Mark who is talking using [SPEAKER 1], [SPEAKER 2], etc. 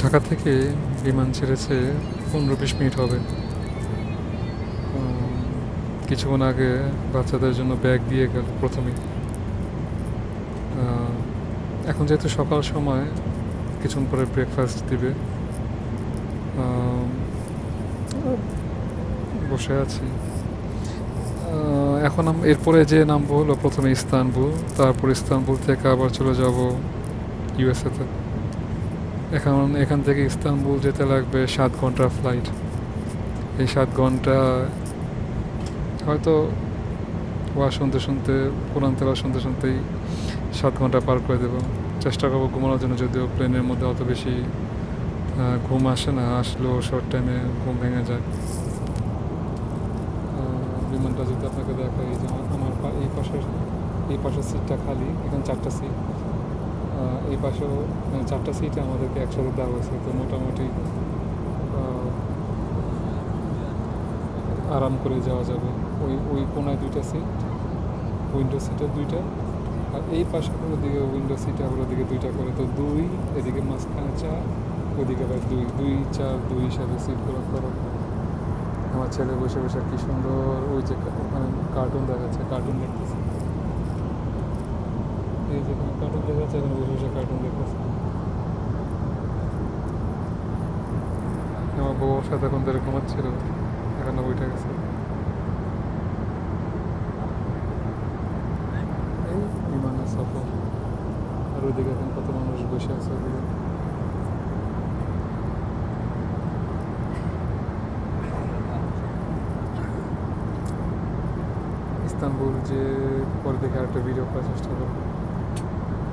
[SPEAKER 1] ঢাকা থেকে বিমান ছেড়েছে 15-20 মিনিট হবে। কিছুক্ষণ আগে বাচ্চাদের জন্য ব্যাগ দিয়ে গেল প্রথমেই। এখন যেহেতু সকাল সময়, কিছুক্ষণ পরে ব্রেকফাস্ট দিবে। বসে আছি। এখন এরপরে যে নামবো হলো প্রথমে ইস্তানবুল, তারপর ইস্তানবুল থেকে আবার চলে যাব ইউএসএতে। এখান থেকে ইস্তানবুল যেতে লাগবে 7 ঘন্টার ফ্লাইট। এই 7 ঘন্টা হয়তো ওয়াজ শুনতে শুনতে, কোরআন তেলাওয়াত শুনতে শুনতেই 7 ঘন্টা পার করে দেবো। চেষ্টা করবো ঘুমানোর জন্য, যদিও প্লেনের মধ্যে অত বেশি ঘুম আসে না, আসলেও শর্ট টাইমে ঘুম ভেঙে যায়। বিমানটা যদি আপনাকে দেখাই, যে আমার এই পাশের সিটটা খালি, এখানে 4টা সিট। এই পাশেও 4টা সিটে আমাদেরকে একসাথে দেওয়া হয়েছে, তো মোটামুটি আরাম করে যাওয়া যাবে। ওই কোনায় 2টা সিট, উইন্ডো সিটে 2টা, আর এই পাশেগুলোর দিকে উইন্ডো সিটে আবার ওদিকে 2টা করে, তো 2, এদিকে মাঝখানে 4, ওদিকে আবার 2, 2, 4, 2 হিসাবে সিটগুলো করো। আমার ছেলে বসে বসে কি সুন্দর ওই যে কার্টুন দেখাচ্ছে, কার্টুন দেখতেছে। এই যেখানে কার্টুন দেখাচ্ছে, এখানে বসে বসে কার্টুন দেখতেছে। আমার বউর সাথে এখন ধরে ঘুমাচ্ছিল, এখানে বইটা গেছে। এই বিমানের সফর। আর ওইদিকে এখন কত মানুষ বসে আছে ওদিকে। ইস্তানবুল যে পরে দেখে আরেকটা ভিডিও করার চেষ্টা করবো।